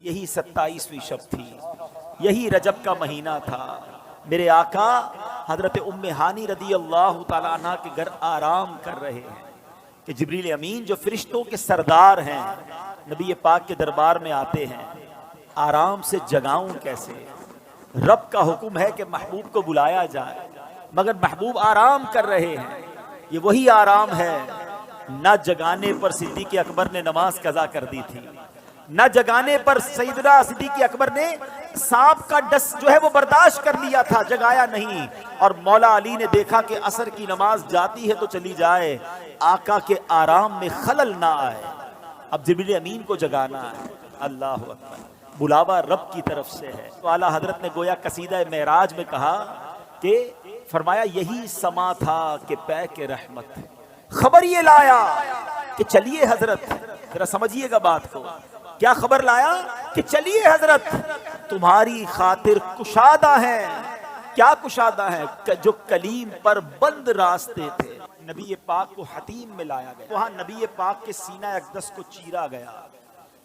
یہی 27ویں شب تھی، یہی رجب کا مہینہ تھا۔ میرے آقا حضرت ام ہانی رضی اللہ تعالیٰ عنہ کے گھر آرام کر رہے ہیں کہ جبریل امین جو فرشتوں کے سردار ہیں نبی پاک کے دربار میں آتے ہیں۔ آرام سے جگاؤں کیسے؟ رب کا حکم ہے کہ محبوب کو بلایا جائے، مگر محبوب آرام کر رہے ہیں۔ یہ وہی آرام ہے، نہ جگانے پر صدیق اکبر نے نماز قضا کر دی تھی، نہ جگانے پر سیدنا صدیق اکبر نے سانپ کا ڈس جو ہے وہ برداشت کر لیا تھا، جگایا نہیں۔ اور مولا علی نے دیکھا کہ عصر کی نماز جاتی ہے تو چلی جائے، آقا کے آرام میں خلل نہ آئے، اب جبریل امین کو جگانا ہے۔ اللہ اکبر، بلاوا رب کی طرف سے ہے۔ تو اعلیٰ حضرت نے گویا قصیدہ معراج میں کہا کہ فرمایا یہی سما تھا کہ پے کے رحمت، خبر یہ لایا کہ چلیے حضرت، ذرا سمجھیے گا بات کو، کیا خبر لایا کہ چلیے حضرت تمہاری خاطر کشادہ ہیں۔ کیا کشادہ ہیں؟ جو کلیم پر بند راستے تھے، نبی پاک کو حتیم میں لایا گیا، وہاں نبی پاک کے سینہ اقدس کو چیرا گیا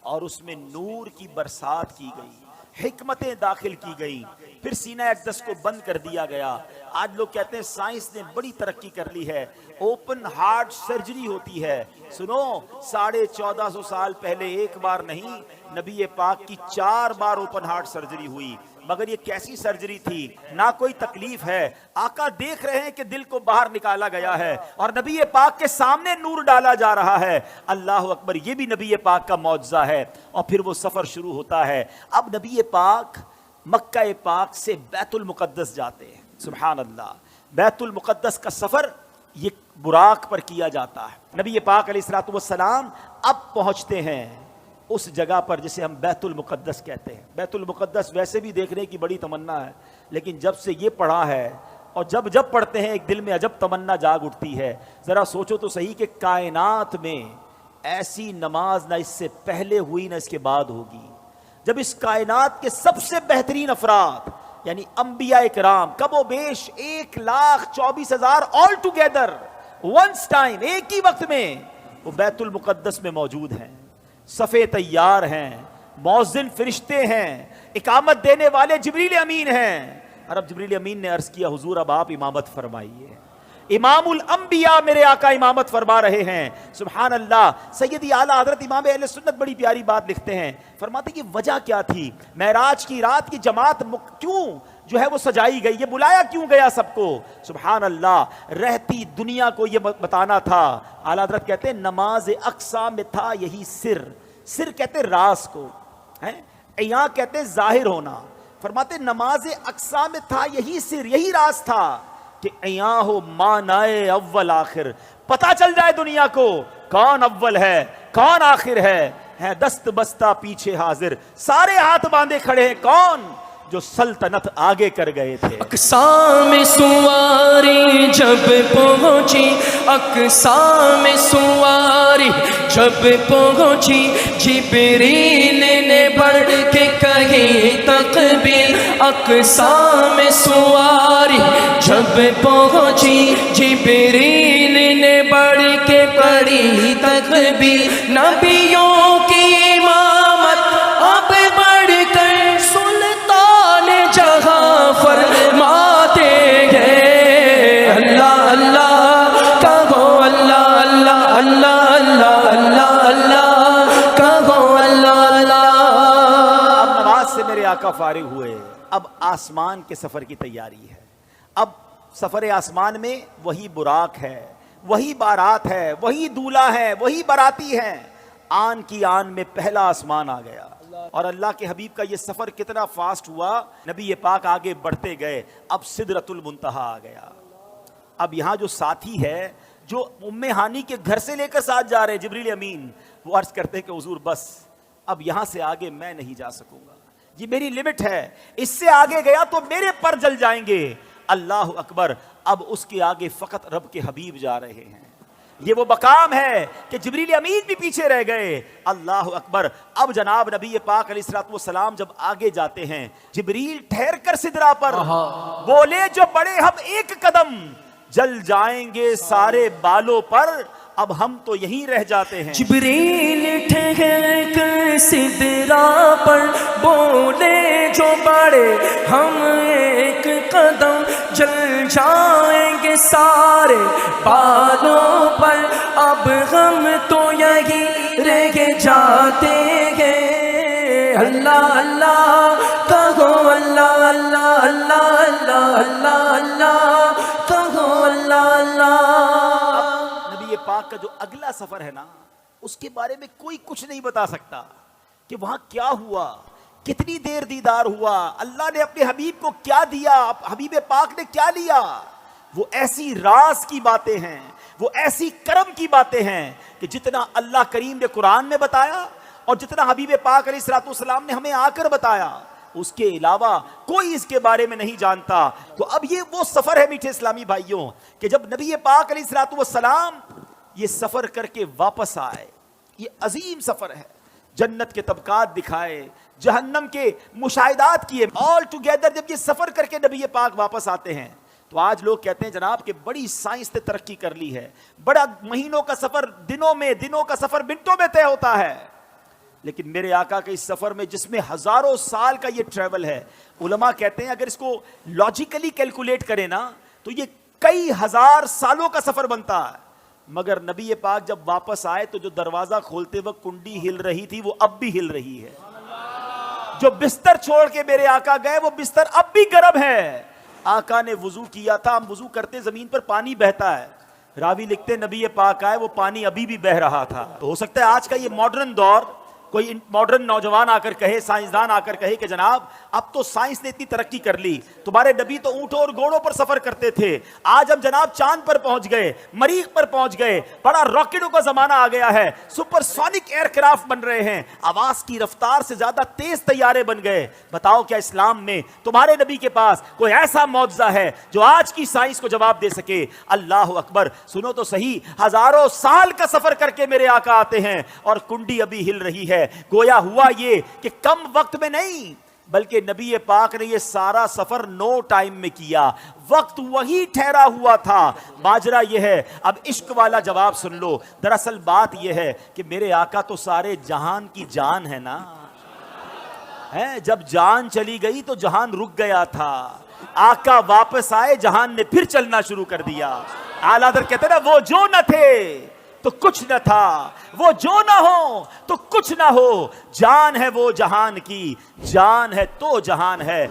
اور اس میں نور کی برسات کی گئی، حکمتیں داخل کی گئی، پھر سینہ اقدس کو بند کر دیا گیا۔ آج لوگ کہتے ہیں سائنس نے بڑی ترقی کر لی ہے، اوپن ہارٹ سرجری ہوتی ہے۔ سنو، 1450 سال پہلے ایک بار نہیں، نبی پاک کی 4 بار اوپن ہارٹ سرجری ہوئی، مگر یہ کیسی سرجری تھی؟ نہ کوئی تکلیف ہے، آقا دیکھ رہے ہیں کہ دل کو باہر نکالا گیا ہے اور نبی پاک کے سامنے نور ڈالا جا رہا ہے۔ اللہ اکبر، یہ بھی نبی پاک کا معجزہ ہے۔ اور پھر وہ سفر شروع ہوتا ہے۔ اب نبی پاک مکہ پاک سے بیت المقدس جاتے ہیں۔ سبحان اللہ، بیت المقدس کا سفر یہ براق پر کیا جاتا ہے۔ نبی پاک علیہ الصلوۃ والسلام اب پہنچتے ہیں اس جگہ پر جسے ہم بیت المقدس کہتے ہیں۔ بیت المقدس ویسے بھی دیکھنے کی بڑی تمنا ہے، لیکن جب سے یہ پڑھا ہے اور جب پڑھتے ہیں ایک دل میں عجب تمنا جاگ اٹھتی ہے۔ ذرا سوچو تو صحیح کہ کائنات میں ایسی نماز نہ اس سے پہلے ہوئی نہ اس کے بعد ہوگی، جب اس کائنات کے سب سے بہترین افراد یعنی انبیاء اکرام کم و بیش 1,24,000 آل ٹوگیدر ونس ٹائم، ایک ہی وقت میں وہ بیت المقدس میں موجود ہیں، صفے تیار ہیں، مؤذن فرشتے ہیں، اقامت دینے والے جبریل امین ہیں۔ اور اب جبریل امین نے عرض کیا حضور اب آپ امامت فرمائیے، امام الانبیاء میرے آقا امامت فرما رہے ہیں۔ سبحان اللہ، سیدی اعلیٰ حضرت امام اہل سنت بڑی پیاری بات لکھتے ہیں، فرماتے کہ وجہ کیا تھی؟ معراج کی رات کی جماعت کیوں جو ہے وہ سجائی گئی، یہ بلایا کیوں گیا سب کو؟ سبحان اللہ، رہتی دنیا کو یہ بتانا تھا۔ اعلیٰ حضرت کہتے ہیں نماز اقصیٰ میں تھا یہی سر کہتے راز کو، عیاں کہتے ظاہر ہونا۔ فرماتے نماز اقصیٰ میں تھا یہی سر، یہی راز تھا کہ عیاں ہو مانائے اول آخر، پتہ چل جائے دنیا کو کون اول ہے کون آخر ہے دست بستہ پیچھے حاضر، سارے ہاتھ باندھے کھڑے ہیں، کون؟ جو سلطنت آگے کر گئے تھے۔ اقصیٰ میں سواری جب پہنچی، اقصیٰ میں سواری جب پہنچی، جبریل نے بڑھ کے کہی تکبیر۔ اقصیٰ میں سواری جب پہنچی، جبریل نے بڑھ کے پڑھی تکبیر۔ نبیوں کی امامت اب بڑھ کر جہاں فرماتے ہیں، اللہ اللہ کہو، اللہ اللہ اللہ اللہ اللہ اللہ کہو، اللہ اللہ۔ اب نماز سے میرے آقا فارغ ہوئے، اب آسمان کے سفر کی تیاری ہے۔ اب سفر آسمان میں وہی براق ہے، وہی بارات ہے، وہی دولہا ہے، وہی باراتی ہیں۔ آن کی آن میں پہلا آسمان آ گیا، اور اللہ کے حبیب کا یہ سفر کتنا فاسٹ ہوا، نبی پاک آگے بڑھتے گئے، اب سدرۃ المنتہا آ گیا۔ اب یہاں جو ساتھی ہے جو ام ہانی کے گھر سے لے کر ساتھ جا رہے ہیں جبریل امین، وہ عرض کرتے ہیں کہ حضور بس اب یہاں سے آگے میں نہیں جا سکوں گا، یہ میری لمٹ ہے، اس سے آگے گیا تو میرے پر جل جائیں گے۔ اللہ اکبر، اب اس کے آگے فقط رب کے حبیب جا رہے ہیں۔ یہ وہ مقام ہے کہ جبریل امین بھی پیچھے رہ گئے۔ اللہ اکبر، اب جناب نبی پاک علیہ الصلوۃ والسلام جب آگے جاتے ہیں، جبریل ٹھہر کر سدرا پر بولے جو بڑے ہم ایک قدم، جل جائیں گے سارے بالوں پر اب ہم تو یہیں رہ جاتے ہیں۔ جبریل ٹھہر کر سدرا پر بولے جو بڑے ہم ایک قدم جل جائیں گے سارے بالوں پر، اب ہم تو یہی رہ جاتے ہیں۔ اللہ اللہ کہو، اللہ اللہ اللہ اللہ اللہ اللہ کہو، اللہ اللہ۔ نبی پاک کا جو اگلا سفر ہے نا، اس کے بارے میں کوئی کچھ نہیں بتا سکتا کہ وہاں کیا ہوا، کتنی دیر دیدار ہوا، اللہ نے اپنے حبیب کو کیا دیا، حبیب پاک نے کیا لیا۔ وہ ایسی راز کی باتیں ہیں، وہ ایسی کرم کی باتیں ہیں کہ جتنا اللہ کریم نے قرآن میں بتایا اور جتنا حبیب پاک علیہ الصلوۃ والسلام نے ہمیں آ کر بتایا، اس کے علاوہ کوئی اس کے بارے میں نہیں جانتا۔ تو اب یہ وہ سفر ہے میٹھے اسلامی بھائیوں کہ جب نبی پاک علیہ الصلوۃ والسلام یہ سفر کر کے واپس آئے، یہ عظیم سفر ہے، جنت کے طبقات دکھائے، جہنم کے مشاہدات کیے، آل ٹوگیدر جب یہ سفر کر کے نبی پاک واپس آتے ہیں تو آج لوگ کہتے ہیں جناب کہ بڑی سائنس نے ترقی کر لی ہے، بڑا مہینوں کا سفر دنوں میں، دنوں کا سفر منٹوں میں طے ہوتا ہے۔ لیکن میرے آقا کے اس سفر میں جس میں ہزاروں سال کا یہ ٹریول ہے، علماء کہتے ہیں اگر اس کو لاجیکلی کیلکولیٹ کریں نا تو یہ کئی ہزار سالوں کا سفر بنتا ہے۔ مگر نبی پاک جب واپس آئے تو جو دروازہ کھولتے وقت کنڈی ہل رہی تھی وہ اب بھی ہل رہی ہے، جو بستر چھوڑ کے میرے آقا گئے وہ بستر اب بھی گرم ہے۔ آقا نے وضو کیا تھا، ہم وضو کرتے زمین پر پانی بہتا ہے، راوی لکھتے نبی پاک آئے وہ پانی ابھی بھی بہ رہا تھا۔ تو ہو سکتا ہے آج کا یہ ماڈرن دور کوئی ماڈرن نوجوان آ کر کہے، سائنسدان آ کر کہے کہ جناب اب تو سائنس نے اتنی ترقی کر لی، تمہارے نبی تو اونٹوں اور گھوڑوں پر سفر کرتے تھے، آج ہم جناب چاند پر پہنچ گئے، مریخ پر پہنچ گئے، بڑا راکٹوں کا زمانہ آ گیا ہے، سپر سونک ایئر کرافٹ بن رہے ہیں، آواز کی رفتار سے زیادہ تیز طیارے بن گئے۔ بتاؤ کیا اسلام میں تمہارے نبی کے پاس کوئی ایسا معجزہ ہے جو آج کی سائنس کو جواب دے سکے؟ اللہ اکبر۔ سنو تو صحیح، ہزاروں سال کا سفر کر کے میرے آقا آتے ہیں اور کنڈی ابھی ہل رہی ہے۔ گویا ہوا یہ کہ کم وقت میں نہیں بلکہ نبی پاک نے یہ سارا سفر نو ٹائم میں کیا، وقت وہی ٹھہرا ہوا تھا۔ ماجرا یہ ہے، اب عشق والا جواب سن لو، دراصل بات یہ ہے کہ میرے آقا تو سارے جہان کی جان ہے نا، جب جان چلی گئی تو جہان رک گیا تھا، آقا واپس آئے جہان نے پھر چلنا شروع کر دیا۔ اعلیٰ حضرت کہتے ہیں نا، وہ جو نہ تھے تو کچھ نہ تھا، وہ جو نہ ہو تو کچھ نہ ہو، جان ہے وہ جہان کی، جان ہے تو جہان ہے۔